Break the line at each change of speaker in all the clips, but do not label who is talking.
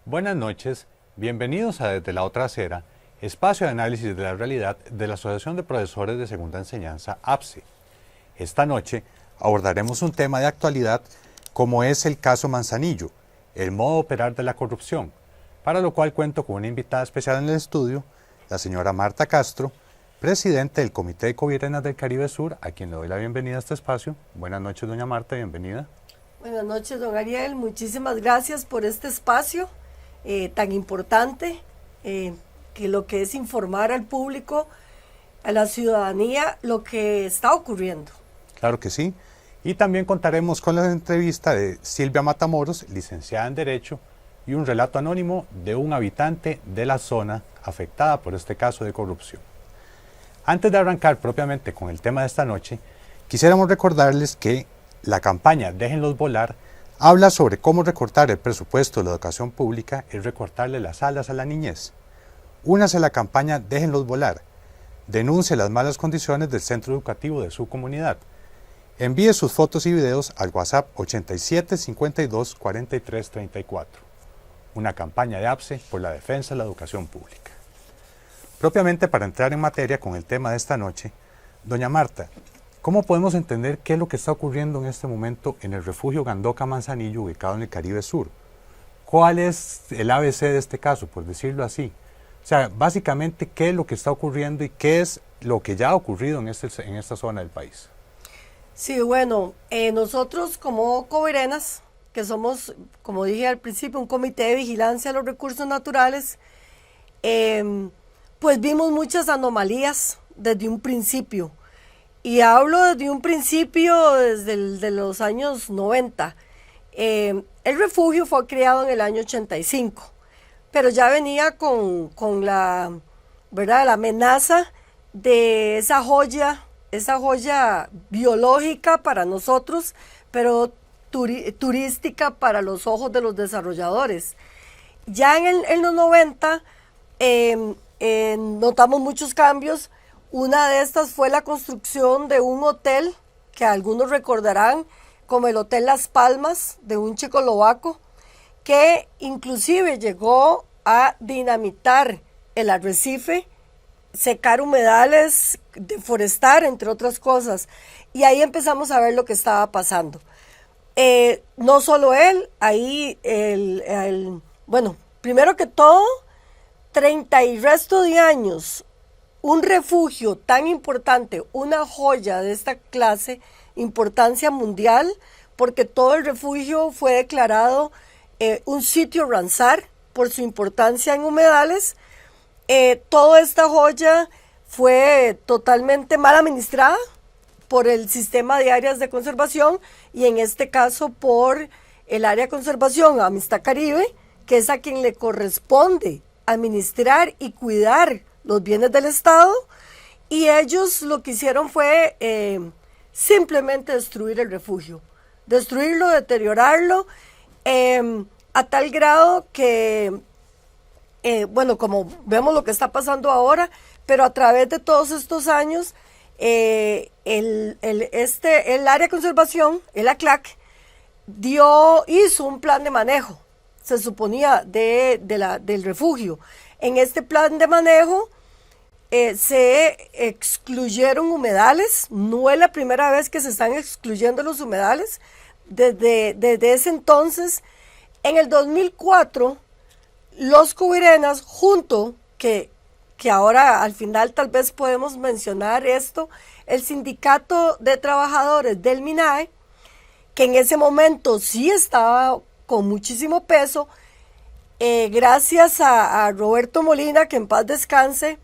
Buenas noches, bienvenidos a Desde la Otra Acera, espacio de análisis de la realidad de la Asociación de Profesores de Segunda Enseñanza APSE. Esta noche abordaremos un tema de actualidad como es el caso Manzanillo, el modo de operar de la corrupción, para lo cual cuento con una invitada especial en el estudio, la señora Marta Castro, presidente del Comité de Covirenas del Caribe Sur, a quien le doy la bienvenida a este espacio. Buenas noches, doña Marta, bienvenida.
Buenas noches, don Ariel. Muchísimas gracias por este espacio tan importante, que lo que es informar al público, a la ciudadanía, lo que está ocurriendo.
Claro que sí. Y también contaremos con la entrevista de Silvia Matamoros, licenciada en Derecho, y un relato anónimo de un habitante de la zona afectada por este caso de corrupción. Antes de arrancar propiamente con el tema de esta noche, quisiéramos recordarles que la campaña Déjenlos Volar habla sobre cómo recortar el presupuesto de la educación pública y recortarle las alas a la niñez. Únase a la campaña Déjenlos Volar. Denuncie las malas condiciones del centro educativo de su comunidad. Envíe sus fotos y videos al WhatsApp 87 52 43 34. Una campaña de APSE por la defensa de la educación pública. Propiamente para entrar en materia con el tema de esta noche, doña Marta, ¿cómo podemos entender qué es lo que está ocurriendo en este momento en el refugio Gandoca Manzanillo ubicado en el Caribe Sur? ¿Cuál es el ABC de este caso, por decirlo así? O sea, básicamente, ¿qué es lo que está ocurriendo y qué es lo que ya ha ocurrido en esta zona del país?
Sí, bueno, nosotros como Covirenas, que somos, como dije al principio, un comité de vigilancia de los recursos naturales, pues vimos muchas anomalías desde un principio. Y hablo desde un principio, desde los años 90. El refugio fue creado en el año 85, pero ya venía con la, ¿verdad?, la amenaza de esa joya biológica para nosotros, pero turística para los ojos de los desarrolladores. Ya en los 90 notamos muchos cambios. Una de estas fue la construcción de un hotel que algunos recordarán como el Hotel Las Palmas de un checoslovaco, que inclusive llegó a dinamitar el arrecife, secar humedales, deforestar, entre otras cosas. Y ahí empezamos a ver lo que estaba pasando. No solo él, ahí, bueno, primero que todo, 30 y resto de años, un refugio tan importante, una joya de esta clase, importancia mundial, porque todo el refugio fue declarado un sitio Ramsar por su importancia en humedales. Toda esta joya fue totalmente mal administrada por el sistema de áreas de conservación y en este caso por el área de conservación Amistad Caribe, que es a quien le corresponde administrar y cuidar los bienes del Estado, y ellos lo que hicieron fue simplemente destruir el refugio, destruirlo, deteriorarlo, a tal grado que, bueno, como vemos lo que está pasando ahora, pero a través de todos estos años, el área de conservación, el ACLAC, hizo un plan de manejo, se suponía, del refugio. En este plan de manejo se excluyeron humedales. No es la primera vez que se están excluyendo los humedales. Desde ese entonces, en el 2004, los Covirenas, que ahora al final tal vez podemos mencionar esto, el Sindicato de Trabajadores del MINAE, que en ese momento sí estaba con muchísimo peso, gracias a Roberto Molina, que en paz descanse,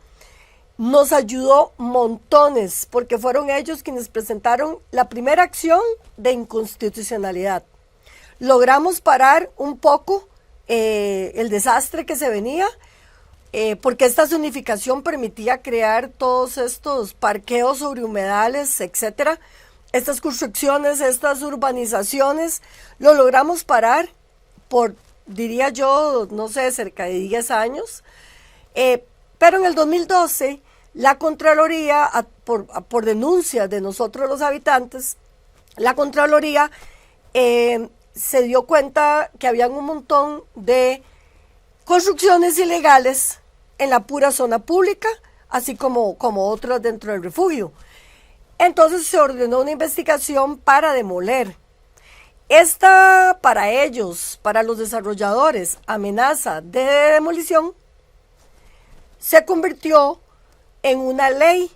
nos ayudó montones, porque fueron ellos quienes presentaron la primera acción de inconstitucionalidad. Logramos parar un poco el desastre que se venía, porque esta zonificación permitía crear todos estos parqueos sobre humedales, etcétera. Estas construcciones, estas urbanizaciones, lo logramos parar por, diría yo, no sé, cerca de 10 años. Pero en el 2012, la Contraloría, por denuncias de nosotros los habitantes, la Contraloría se dio cuenta que habían un montón de construcciones ilegales en la pura zona pública, así como otras dentro del refugio. Entonces se ordenó una investigación para demoler. Esta, para ellos, para los desarrolladores, amenaza de demolición, se convirtió en una ley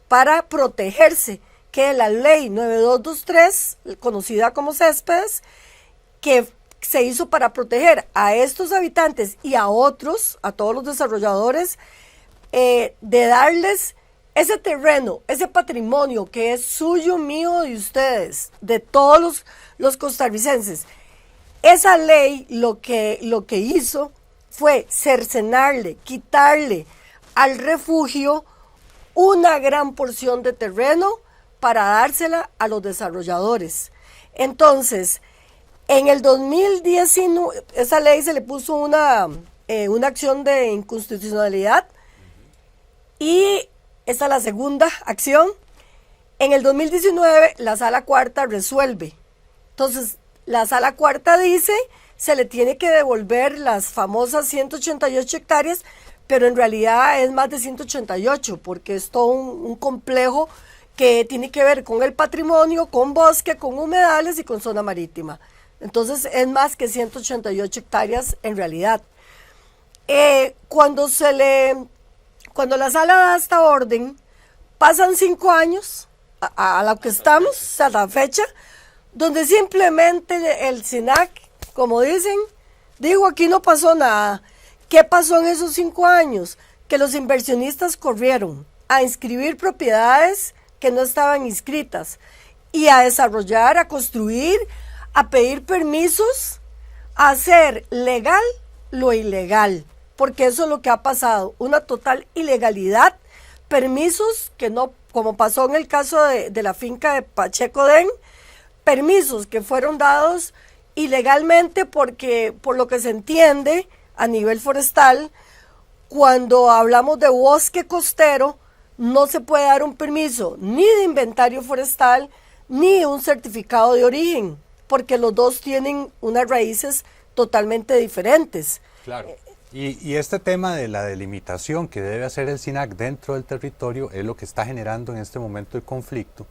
para protegerse, que es la ley 9223, conocida como Céspedes, que se hizo para proteger a estos habitantes y a otros, a todos los desarrolladores, de darles ese terreno, ese patrimonio que es suyo, mío, de ustedes, de todos los costarricenses. Esa ley lo que hizo fue cercenarle, quitarle al refugio una gran porción de terreno para dársela a los desarrolladores. Entonces, en el 2019, esa ley se le puso una acción de inconstitucionalidad y esta es la segunda acción. En el 2019, la Sala Cuarta resuelve. Entonces, la Sala Cuarta dice, se le tiene que devolver las famosas 188 hectáreas, pero en realidad es más de 188, porque es todo un complejo que tiene que ver con el patrimonio, con bosque, con humedales y con zona marítima. Entonces, es más que 188 hectáreas en realidad. Cuando la sala da esta orden, pasan 5 años a lo que estamos, a la fecha, donde simplemente el SINAC, como dicen, digo, aquí no pasó nada. ¿Qué pasó en esos 5 años? Que los inversionistas corrieron a inscribir propiedades que no estaban inscritas y a desarrollar, a construir, a pedir permisos, a hacer legal lo ilegal. Porque eso es lo que ha pasado, una total ilegalidad, permisos que no, como pasó en el caso de la finca de Pacheco Den, permisos que fueron dados ilegalmente porque, por lo que se entiende a nivel forestal, cuando hablamos de bosque costero, no se puede dar un permiso ni de inventario forestal, ni un certificado de origen, porque los dos tienen unas raíces totalmente diferentes.
Claro. Y este tema de la delimitación que debe hacer el SINAC dentro del territorio es lo que está generando en este momento el conflicto,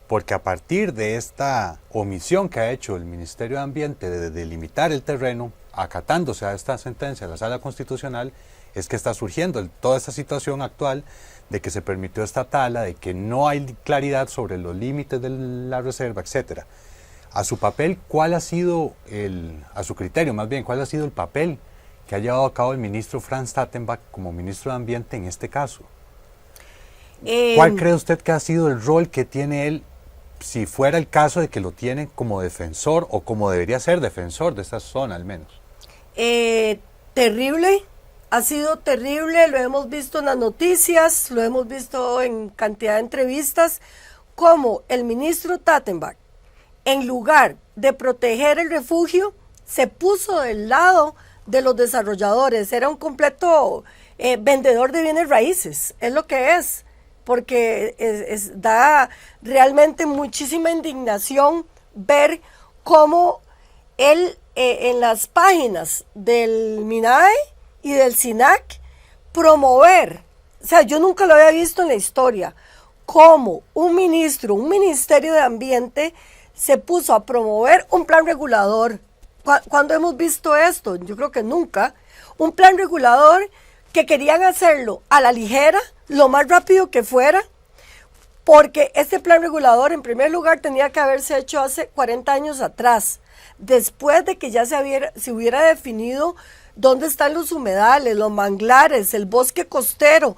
porque a partir de esta omisión que ha hecho el Ministerio de Ambiente de delimitar el terreno, acatándose a esta sentencia de la Sala Constitucional, es que está surgiendo toda esta situación actual de que se permitió esta tala, de que no hay claridad sobre los límites de la reserva, etcétera. A su papel, ¿cuál ha sido a su criterio más bien, cuál ha sido el papel que ha llevado a cabo el ministro Franz Tattenbach como ministro de Ambiente en este caso? ¿Cuál cree usted que ha sido el rol que tiene él, si fuera el caso de que lo tiene como defensor o como debería ser defensor de esta zona al menos?
Terrible, ha sido terrible, lo hemos visto en las noticias, lo hemos visto en cantidad de entrevistas, como el ministro Tattenbach, en lugar de proteger el refugio, se puso del lado de los desarrolladores. Era un completo vendedor de bienes raíces, es lo que es, porque da realmente muchísima indignación ver cómo él en las páginas del MINAE y del SINAC promover, o sea, yo nunca lo había visto en la historia, cómo un ministerio de ambiente se puso a promover un plan regulador. ¿Cuándo hemos visto esto? Yo creo que nunca. Un plan regulador que querían hacerlo a la ligera, lo más rápido que fuera, porque este plan regulador, en primer lugar, tenía que haberse hecho hace 40 años atrás, después de que ya se hubiera definido dónde están los humedales, los manglares, el bosque costero.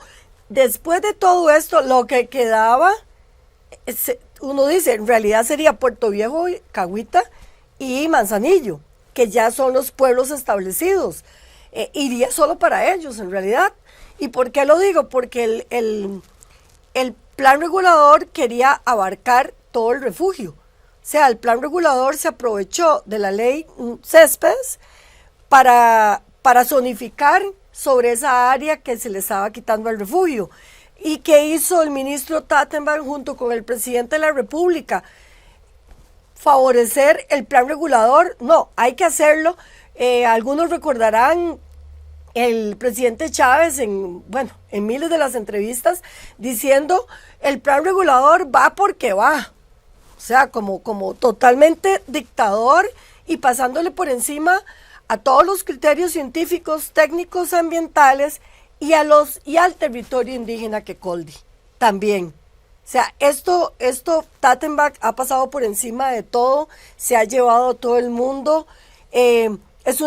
Después de todo esto, lo que quedaba, uno dice, en realidad sería Puerto Viejo, Cahuita y Manzanillo, que ya son los pueblos establecidos. Iría solo para ellos, en realidad. ¿Y por qué lo digo? Porque el plan regulador quería abarcar todo el refugio. O sea, el plan regulador se aprovechó de la ley Céspedes para zonificar sobre esa área que se le estaba quitando al refugio. ¿Y qué hizo el ministro Tattenbach junto con el presidente de la República? Favorecer el plan regulador. No, hay que hacerlo. Algunos recordarán el presidente Chávez en miles de las entrevistas diciendo el plan regulador va porque va. O sea, como totalmente dictador y pasándole por encima a todos los criterios científicos, técnicos, ambientales y al territorio indígena que Coldi también. O sea, esto Tattenbach ha pasado por encima de todo, se ha llevado a todo el mundo. Es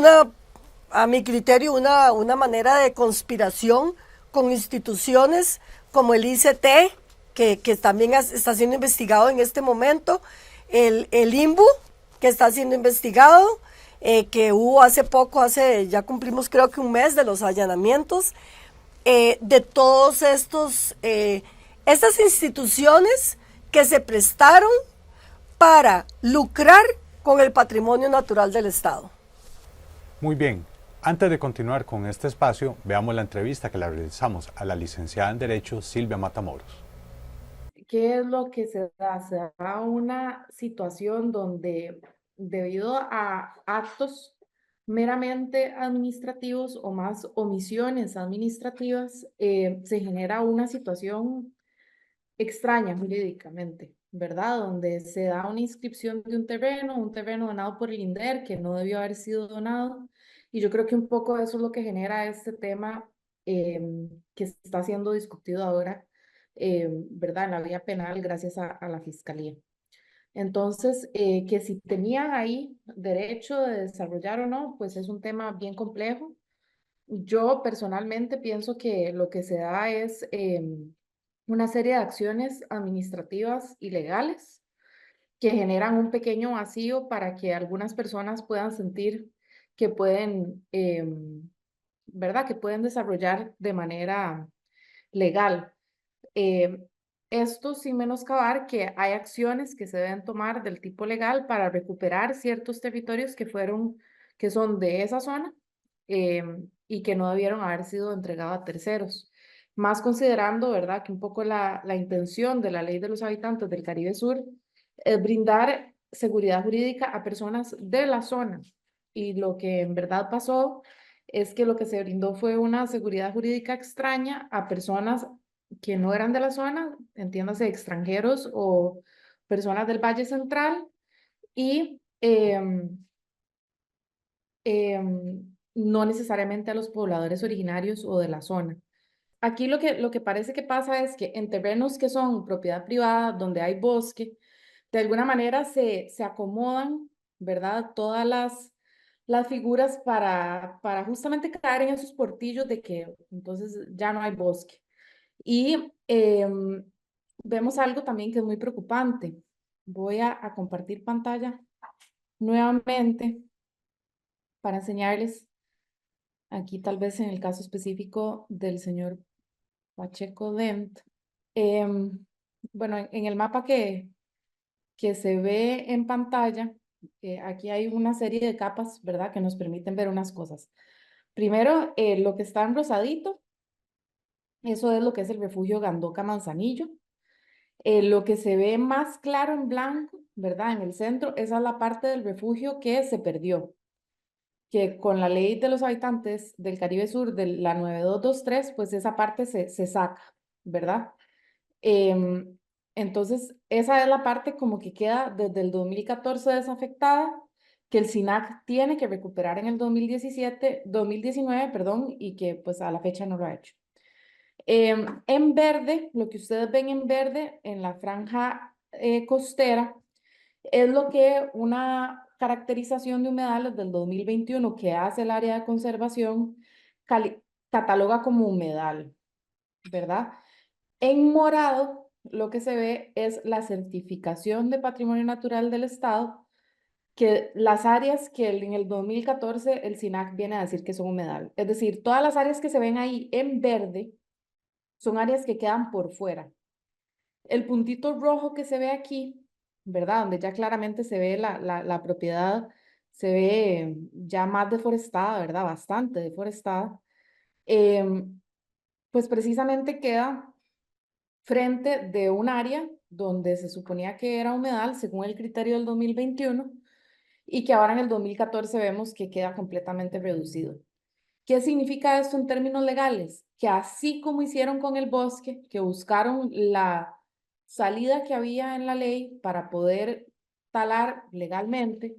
a mi criterio, una manera de conspiración con instituciones como el ICT, que también está siendo investigado en este momento, el INBU, que está siendo investigado, que hubo hace poco, ya cumplimos creo que un mes de los allanamientos, de todos estas instituciones que se prestaron para lucrar con el patrimonio natural del Estado.
Muy bien, antes de continuar con este espacio, veamos la entrevista que le realizamos a la licenciada en Derecho Silvia Matamoros.
¿Qué es lo que se da? Se da una situación donde, debido a actos meramente administrativos o más omisiones administrativas, se genera una situación extraña jurídicamente, ¿verdad? Donde se da una inscripción de un terreno donado por el INDER que no debió haber sido donado. Y yo creo que un poco eso es lo que genera este tema que está siendo discutido ahora, ¿verdad? En la vía penal gracias a la Fiscalía. Entonces, que si tenía ahí derecho de desarrollar o no, pues es un tema bien complejo. Yo personalmente pienso que lo que se da es una serie de acciones administrativas y legales que generan un pequeño vacío para que algunas personas puedan sentir que pueden, ¿verdad? Que pueden desarrollar de manera legal. Esto sin menoscabar que hay acciones que se deben tomar del tipo legal para recuperar ciertos territorios que son de esa zona y que no debieron haber sido entregados a terceros. Más considerando, ¿verdad?, que un poco la intención de la Ley de los Habitantes del Caribe Sur es brindar seguridad jurídica a personas de la zona. Y lo que en verdad pasó es que lo que se brindó fue una seguridad jurídica extraña a personas que no eran de la zona, entiéndase extranjeros o personas del Valle Central, y no necesariamente a los pobladores originarios o de la zona. Aquí lo que parece que pasa es que en terrenos que son propiedad privada, donde hay bosque, de alguna manera se acomodan, ¿verdad? Todas las figuras para justamente caer en esos portillos de que entonces ya no hay bosque. Y vemos algo también que es muy preocupante. Voy a compartir pantalla nuevamente para enseñarles aquí tal vez en el caso específico del señor Pacheco Dent. Bueno, en el mapa que se ve en pantalla, aquí hay una serie de capas, ¿verdad?, que nos permiten ver unas cosas. Primero, lo que está en rosadito, eso es lo que es el refugio Gandoca Manzanillo. Lo que se ve más claro en blanco, ¿verdad?, en el centro, esa es la parte del refugio que se perdió, que con la Ley de los Habitantes del Caribe Sur, de la 9223, pues esa parte se saca, ¿verdad? Entonces, esa es la parte como que queda desde el 2014 desafectada, que el SINAC tiene que recuperar en el 2019, perdón, y que pues a la fecha no lo ha hecho. En verde, lo que ustedes ven en verde en la franja costera, es lo que una caracterización de humedales del 2021 que hace el área de conservación cataloga como humedal, ¿verdad? En morado, lo que se ve es la certificación de patrimonio natural del Estado, que las áreas que en el 2014 el SINAC viene a decir que son humedal. Es decir, todas las áreas que se ven ahí en verde son áreas que quedan por fuera. El puntito rojo que se ve aquí, ¿verdad? Donde ya claramente se ve la propiedad, se ve ya más deforestada, ¿verdad? Bastante deforestada. Pues precisamente queda frente de un área donde se suponía que era humedal según el criterio del 2021 y que ahora en el 2014 vemos que queda completamente reducido. ¿Qué significa esto en términos legales? Que así como hicieron con el bosque, que buscaron la salida que había en la ley para poder talar legalmente,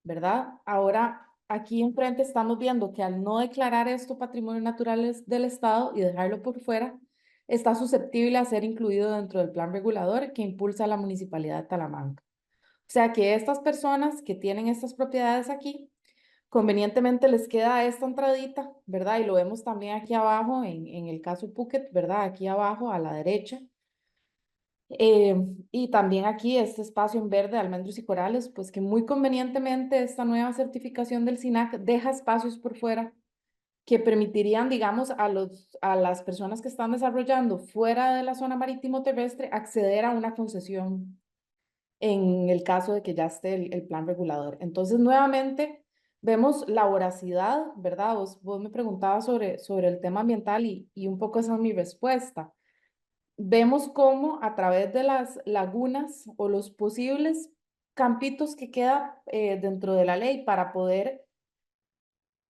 ¿verdad? Ahora, aquí enfrente estamos viendo que al no declarar esto patrimonio natural del Estado y dejarlo por fuera, está susceptible a ser incluido dentro del plan regulador que impulsa la Municipalidad de Talamanca. O sea que estas personas que tienen estas propiedades aquí, convenientemente les queda esta entradita, ¿verdad? Y lo vemos también aquí abajo en el caso Phuket, ¿verdad? Aquí abajo a la derecha. Y también aquí este espacio en verde, almendros y corales, pues que muy convenientemente esta nueva certificación del SINAC deja espacios por fuera que permitirían, digamos, a las personas que están desarrollando fuera de la zona marítimo terrestre acceder a una concesión en el caso de que ya esté el plan regulador. Entonces, nuevamente, vemos la voracidad, ¿verdad? Vos me preguntabas sobre el tema ambiental y un poco esa es mi respuesta. Vemos cómo a través de las lagunas o los posibles campitos que queda dentro de la ley para poder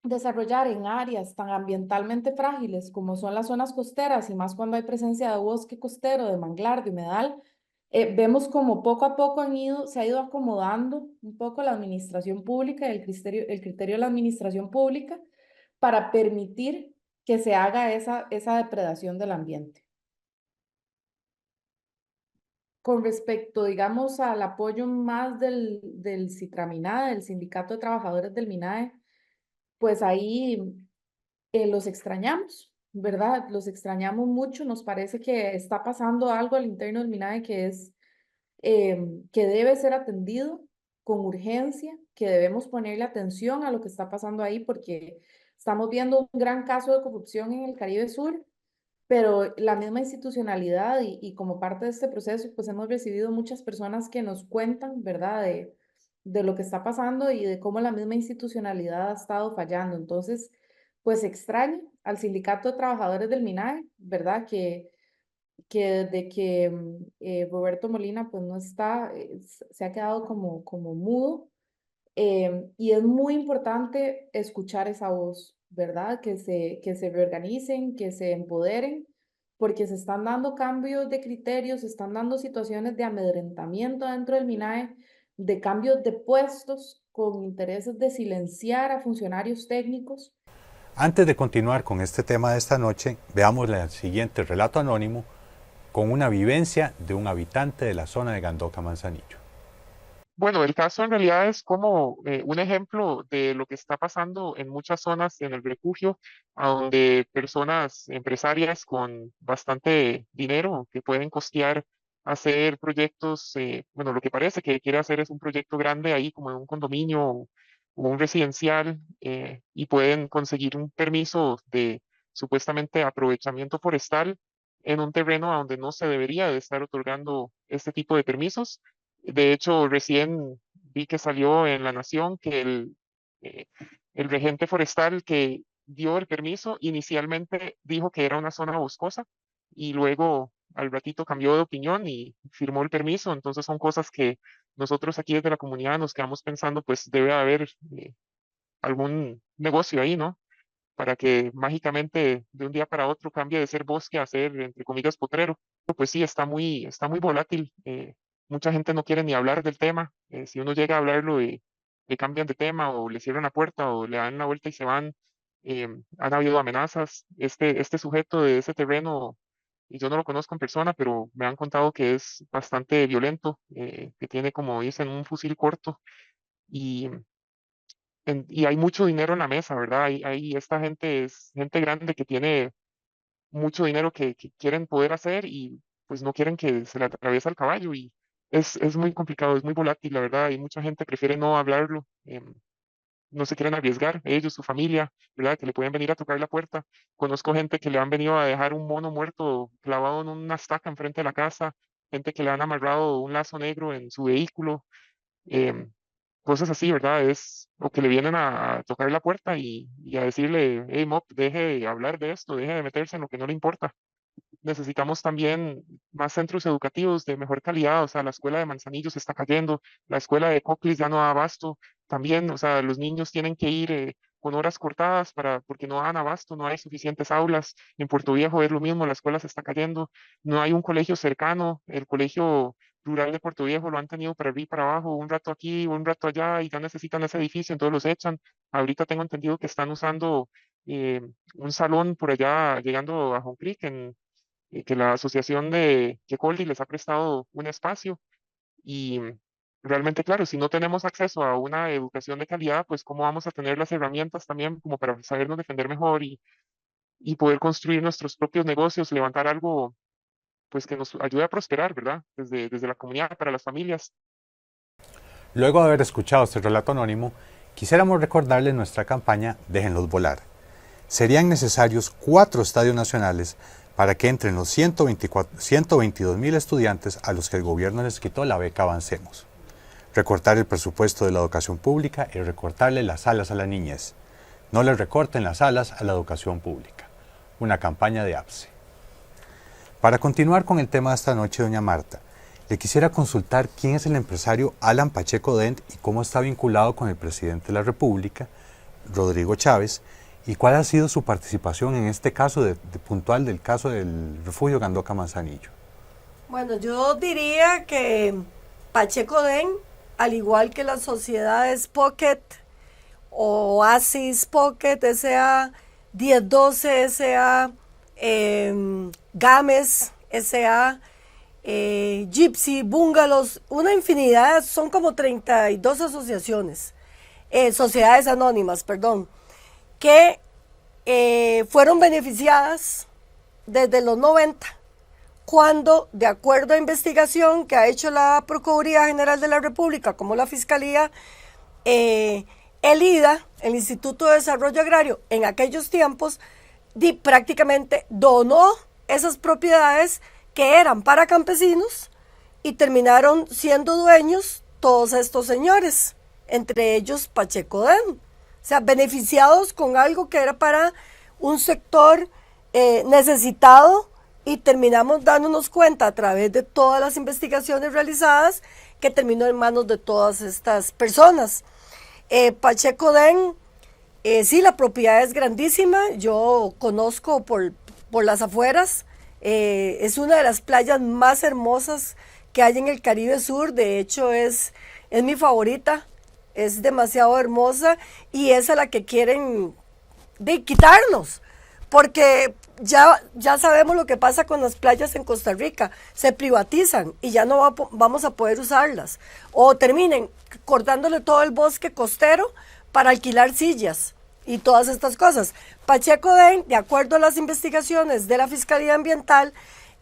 desarrollar en áreas tan ambientalmente frágiles como son las zonas costeras y más cuando hay presencia de bosque costero, de manglar, de humedal, vemos como poco a poco se ha ido acomodando un poco la administración pública, el criterio de la administración pública para permitir que se haga esa depredación del ambiente. Con respecto, digamos, al apoyo más del CITRAMINADE, del Sindicato de Trabajadores del MINAE, pues ahí los extrañamos, ¿verdad? Los extrañamos mucho, nos parece que está pasando algo al interno del MINAE que debe ser atendido con urgencia, que debemos ponerle atención a lo que está pasando ahí porque estamos viendo un gran caso de corrupción en el Caribe Sur, pero la misma institucionalidad y como parte de este proceso, pues hemos recibido muchas personas que nos cuentan, ¿verdad? De lo que está pasando y de cómo la misma institucionalidad ha estado fallando. Entonces, pues extraño al Sindicato de Trabajadores del MINAE, ¿verdad? Que desde que Roberto Molina pues no está, se ha quedado como mudo. Y es muy importante escuchar esa voz, ¿verdad? Que se reorganicen, que se empoderen, porque se están dando cambios de criterios, se están dando situaciones de amedrentamiento dentro del MINAE, de cambios de puestos con intereses de silenciar a funcionarios técnicos.
Antes de continuar con este tema de esta noche, veamos el siguiente relato anónimo con una vivencia de un habitante de la zona de Gandoca Manzanillo.
Bueno, el caso en realidad es como un ejemplo de lo que está pasando en muchas zonas en el refugio, a donde personas empresarias con bastante dinero que pueden costear hacer proyectos, bueno, lo que parece que quiere hacer es un proyecto grande ahí como en un condominio o un residencial y pueden conseguir un permiso de supuestamente aprovechamiento forestal en un terreno a donde no se debería de estar otorgando este tipo de permisos. De hecho, recién vi que salió en La Nación que eh, el regente forestal que dio el permiso inicialmente dijo que era una zona boscosa y luego al ratito cambió de opinión y firmó el permiso. Entonces son cosas que nosotros aquí desde la comunidad nos quedamos pensando, pues debe haber algún negocio ahí, ¿no? Para que mágicamente de un día para otro cambie de ser bosque a ser, entre comillas, potrero. Pues sí, está muy volátil. Mucha gente no quiere ni hablar del tema. Si uno llega a hablarlo, le cambian de tema o le cierran la puerta o le dan la vuelta y se van. Han habido amenazas. Este sujeto de ese terreno, y yo no lo conozco en persona, pero me han contado que es bastante violento, que tiene, como dicen, un fusil corto. Y y hay mucho dinero en la mesa, ¿verdad? Esta gente es gente grande que tiene mucho dinero que quieren poder hacer y pues no quieren que se le atraviese el caballo y es muy complicado, es muy volátil, la verdad, y mucha gente prefiere no hablarlo, no se quieren arriesgar, ellos, su familia, ¿verdad? Que le pueden venir a tocar la puerta. Conozco gente que le han venido a dejar un mono muerto clavado en una estaca enfrente de la casa, gente que le han amarrado un lazo negro en su vehículo. em, Cosas así, ¿verdad? O que le vienen a tocar la puerta y a decirle, hey, Mop, deje de hablar de esto, deje de meterse en lo que no le importa. Necesitamos también más centros educativos de mejor calidad, o sea, la escuela de Manzanillo se está cayendo, la escuela de Coclis ya no da abasto, también, o sea, los niños tienen que ir con horas cortadas porque no dan abasto, no hay suficientes aulas. En Puerto Viejo es lo mismo, la escuela se está cayendo, no hay un colegio cercano, el colegio rural de Puerto Viejo lo han tenido para arriba y para abajo, un rato aquí, un rato allá, y ya necesitan ese edificio, entonces los echan. Ahorita tengo entendido que están usando eh, un salón por allá llegando a Home Creek, que la asociación de Yecoldi les ha prestado un espacio. Y realmente, claro, si no tenemos acceso a una educación de calidad, pues cómo vamos a tener las herramientas también como para sabernos defender mejor y poder construir nuestros propios negocios, levantar algo pues que nos ayude a prosperar, ¿verdad? Desde la comunidad, para las familias.
Luego de haber escuchado este relato anónimo, quisiéramos recordarles nuestra campaña Déjenlos volar. Serían necesarios 4 estadios nacionales para que entren los 122.000 estudiantes a los que el gobierno les quitó la beca Avancemos. Recortar el presupuesto de la educación pública y recortarle las alas a la niñez. No les recorten las alas a la educación pública. Una campaña de APSE. Para continuar con el tema de esta noche, doña Marta, le quisiera consultar quién es el empresario Alan Pacheco Dent y cómo está vinculado con el presidente de la República, Rodrigo Chávez, y cuál ha sido su participación en este caso puntual del caso del refugio Gandoca Manzanillo.
Bueno, yo diría que Pacheco Dent, al igual que las sociedades Pocket, Oasis Pocket, SA, 1012 SA, Games SA, Gypsy, Bungalows, una infinidad, son como 32 asociaciones, sociedades anónimas, perdón, que fueron beneficiadas desde los 90, cuando, de acuerdo a investigación que ha hecho la Procuraduría General de la República, como la Fiscalía, el IDA, el Instituto de Desarrollo Agrario, en aquellos tiempos, prácticamente donó esas propiedades que eran para campesinos y terminaron siendo dueños todos estos señores, entre ellos Pacheco Dent. O sea, beneficiados con algo que era para un sector necesitado, y terminamos dándonos cuenta a través de todas las investigaciones realizadas que terminó en manos de todas estas personas. Pacheco Dent, sí, la propiedad es grandísima, yo conozco por las afueras, es una de las playas más hermosas que hay en el Caribe Sur, de hecho es mi favorita, es demasiado hermosa y es a la que quieren quitarnos, porque ya sabemos lo que pasa con las playas en Costa Rica, se privatizan y ya no vamos a poder usarlas, o terminen cortándole todo el bosque costero para alquilar sillas y todas estas cosas. Pacheco Dent, de acuerdo a las investigaciones de la Fiscalía Ambiental,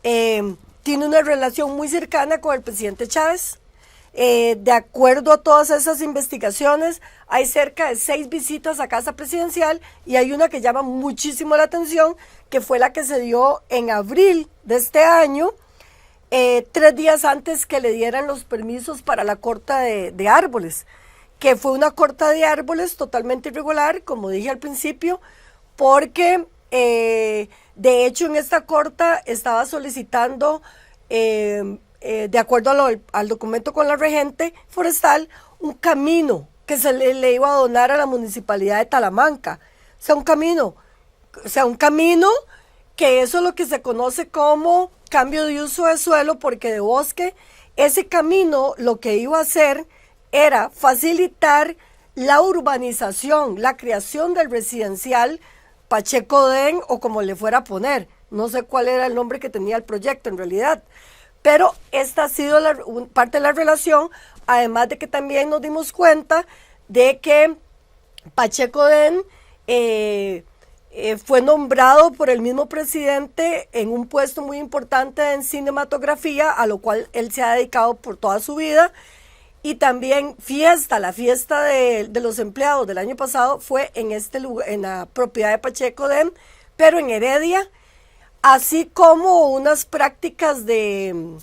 tiene una relación muy cercana con el presidente Chávez. De acuerdo a todas esas investigaciones, hay cerca de 6 visitas a Casa Presidencial y hay una que llama muchísimo la atención, que fue la que se dio en abril de este año, 3 días antes que le dieran los permisos para la corta de árboles, que fue una corta de árboles totalmente irregular, como dije al principio, porque de hecho en esta corta estaba solicitando, de acuerdo al documento con la regente forestal, un camino que se le iba a donar a la municipalidad de Talamanca. O sea, un camino que eso es lo que se conoce como cambio de uso de suelo, porque de bosque, ese camino lo que iba a hacer era facilitar la urbanización, la creación del residencial Pacheco Dent, o como le fuera a poner, no sé cuál era el nombre que tenía el proyecto en realidad, pero esta ha sido parte de la relación, además de que también nos dimos cuenta de que Pacheco Dent fue nombrado por el mismo presidente en un puesto muy importante en cinematografía, a lo cual él se ha dedicado por toda su vida. Y también la fiesta de los empleados del año pasado fue en este lugar, en la propiedad de Pacheco Dent, pero en Heredia, así como unas prácticas de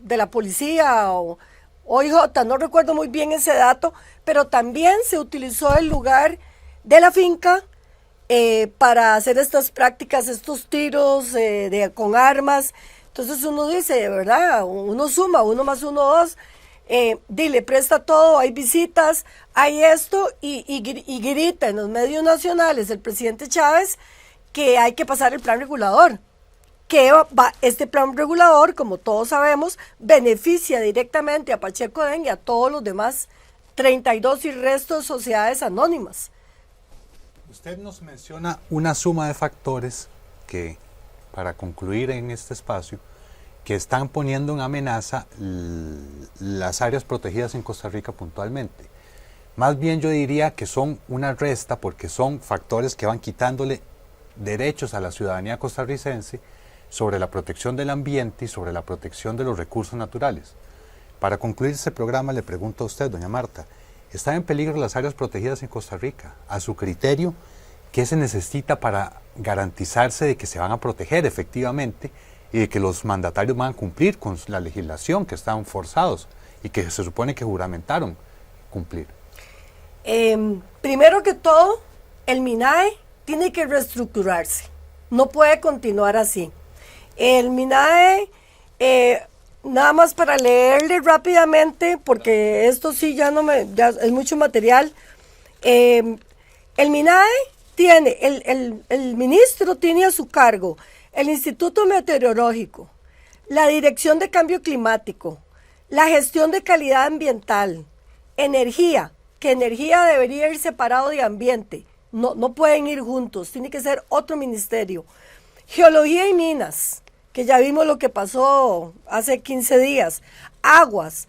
la policía o OIJ, no recuerdo muy bien ese dato, pero también se utilizó el lugar de la finca para hacer estas prácticas, estos tiros con armas. Entonces uno dice, ¿verdad? Uno suma, 1 más 1, 2. dile, presta todo, hay visitas, hay esto, y grita en los medios nacionales el presidente Chávez que hay que pasar el plan regulador. Este plan regulador, como todos sabemos, beneficia directamente a Pacheco Den y a todos los demás 32 y resto de sociedades anónimas.
Usted nos menciona una suma de factores que, para concluir en este espacio, que están poniendo en amenaza las áreas protegidas en Costa Rica puntualmente. Más bien yo diría que son una resta, porque son factores que van quitándole derechos a la ciudadanía costarricense sobre la protección del ambiente y sobre la protección de los recursos naturales. Para concluir este programa le pregunto a usted, doña Marta, ¿están en peligro las áreas protegidas en Costa Rica? A su criterio, ¿qué se necesita para garantizarse de que se van a proteger efectivamente y de que los mandatarios van a cumplir con la legislación que están forzados y que se supone que juramentaron cumplir?
Primero que todo, el MINAE tiene que reestructurarse. No puede continuar así. El MINAE, nada más para leerle rápidamente, porque esto sí ya es mucho material. El MINAE tiene, el ministro tiene a su cargo el Instituto Meteorológico, la Dirección de Cambio Climático, la Gestión de Calidad Ambiental, Energía, que energía debería ir separado de ambiente, no pueden ir juntos, tiene que ser otro ministerio. Geología y Minas, que ya vimos lo que pasó hace 15 días, Aguas,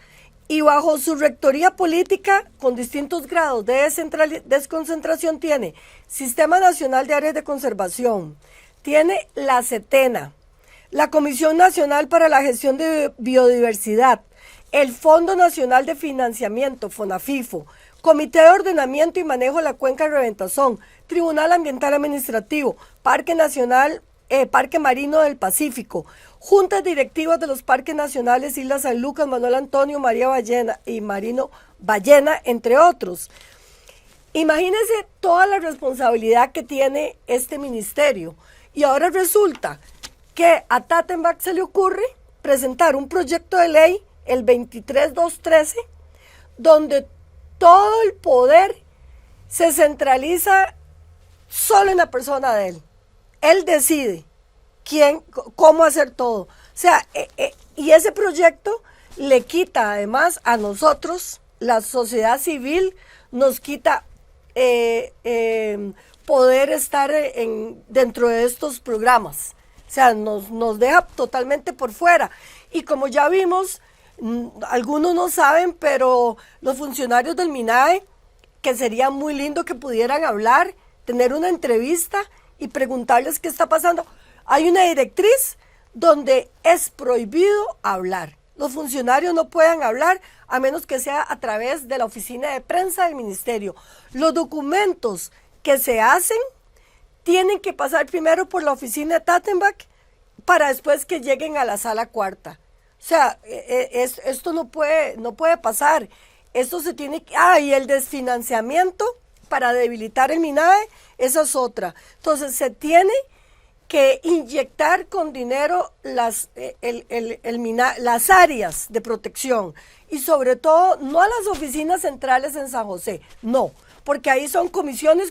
y bajo su rectoría política, con distintos grados de desconcentración, tiene Sistema Nacional de Áreas de Conservación, tiene la CETENA, la Comisión Nacional para la Gestión de Biodiversidad, el Fondo Nacional de Financiamiento, FONAFIFO, Comité de Ordenamiento y Manejo de la Cuenca de Reventazón, Tribunal Ambiental Administrativo, Parque Nacional, Parque Marino del Pacífico, juntas directivas de los parques nacionales Isla San Lucas, Manuel Antonio, María Ballena y Marino Ballena, entre otros. Imagínense toda la responsabilidad que tiene este ministerio. Y ahora resulta que a Tattenbach se le ocurre presentar un proyecto de ley, el 23213, donde todo el poder se centraliza solo en la persona de él. Él decide cómo hacer todo. O sea, y ese proyecto le quita además a nosotros, la sociedad civil, nos quita poder estar dentro de estos programas. O sea, nos deja totalmente por fuera. Y como ya vimos, algunos no saben, pero los funcionarios del MINAE, que sería muy lindo que pudieran hablar, tener una entrevista y preguntarles qué está pasando. Hay una directriz donde es prohibido hablar. Los funcionarios no pueden hablar a menos que sea a través de la oficina de prensa del ministerio. Los documentos que se hacen tienen que pasar primero por la oficina de Tattenbach para después que lleguen a la sala cuarta. O sea, esto no puede pasar. Esto se tiene que... y el desfinanciamiento para debilitar el MINAE, esa es otra. Entonces, se tiene que inyectar con dinero las áreas de protección y sobre todo no a las oficinas centrales en San José, no, porque ahí son comisiones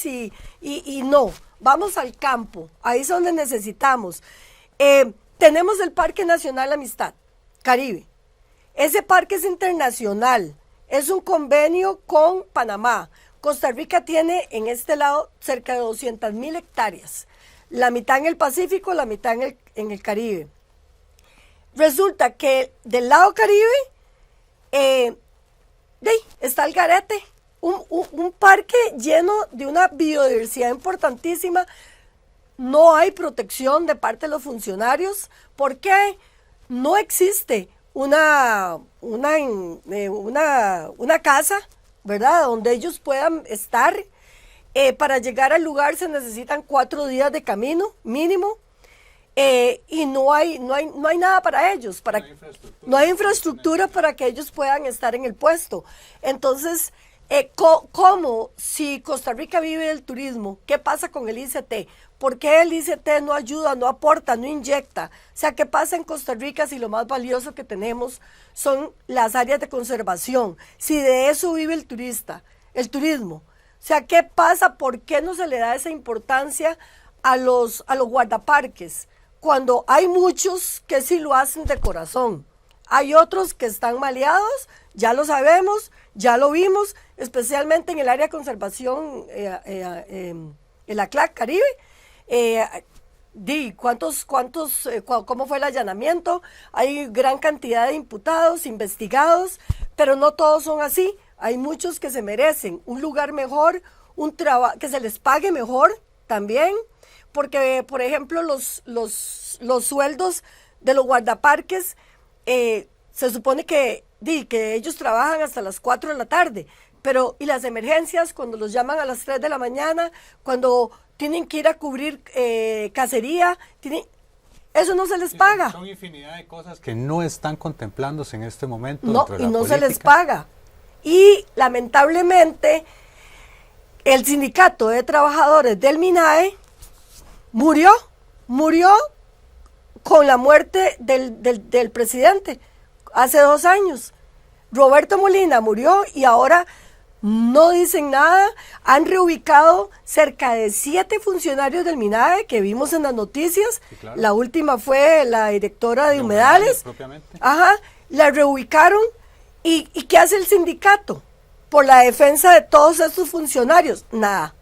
y no, vamos al campo, ahí es donde necesitamos. Tenemos el Parque Nacional Amistad Caribe, ese parque es internacional, es un convenio con Panamá. Costa Rica tiene en este lado cerca de 200,000 hectáreas, la mitad en el Pacífico, la mitad en el Caribe. Resulta que del lado Caribe está el garete, un parque lleno de una biodiversidad importantísima. No hay protección de parte de los funcionarios porque no existe una casa, ¿verdad?, donde ellos puedan estar. Para llegar al lugar se necesitan 4 días de camino mínimo, y no hay nada para ellos, no hay infraestructura para que ellos puedan estar en el puesto. Entonces, ¿cómo si Costa Rica vive del turismo? ¿Qué pasa con el ICT? ¿Por qué el ICT no ayuda, no aporta, no inyecta? O sea, ¿qué pasa en Costa Rica si lo más valioso que tenemos son las áreas de conservación? Si de eso vive el turista, el turismo. O sea, ¿qué pasa? ¿Por qué no se le da esa importancia a los guardaparques? Cuando hay muchos que sí lo hacen de corazón. Hay otros que están maleados, ya lo sabemos, ya lo vimos, especialmente en el área de conservación, en la CLAC Caribe. ¿Cómo fue el allanamiento? Hay gran cantidad de imputados, investigados, pero no todos son así. Hay muchos que se merecen un lugar mejor, que se les pague mejor también, porque, por ejemplo, los sueldos de los guardaparques, se supone que ellos trabajan hasta las 4 de la tarde, pero y las emergencias, cuando los llaman a las 3 de la mañana, cuando tienen que ir a cubrir cacería, eso no se les paga.
Son infinidad de cosas que no están contemplándose en este momento.
No, y no se les paga. Y lamentablemente, el sindicato de trabajadores del MINAE murió con la muerte del presidente hace 2 años. Roberto Molina murió y ahora no dicen nada. Han reubicado cerca de 7 funcionarios del MINAE que vimos en las noticias. Sí, claro. La última fue la directora de humedales. Ajá, la reubicaron. ¿Y qué hace el sindicato por la defensa de todos estos funcionarios? Nada,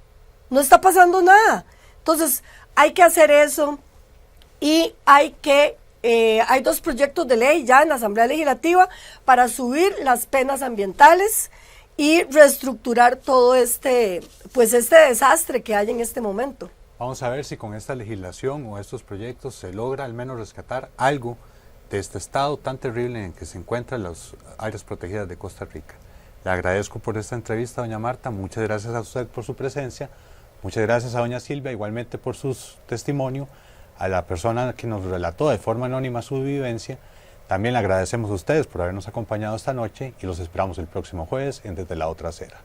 no está pasando nada. Entonces, hay que hacer eso y hay 2 proyectos de ley ya en la Asamblea Legislativa para subir las penas ambientales y reestructurar todo este desastre que hay en este momento.
Vamos a ver si con esta legislación o estos proyectos se logra al menos rescatar algo de este estado tan terrible en que se encuentran las áreas protegidas de Costa Rica. Le agradezco por esta entrevista, doña Marta. Muchas gracias a usted por su presencia. Muchas gracias a doña Silvia, igualmente por su testimonio, a la persona que nos relató de forma anónima su vivencia. También le agradecemos a ustedes por habernos acompañado esta noche y los esperamos el próximo jueves en Desde la Otra Acera.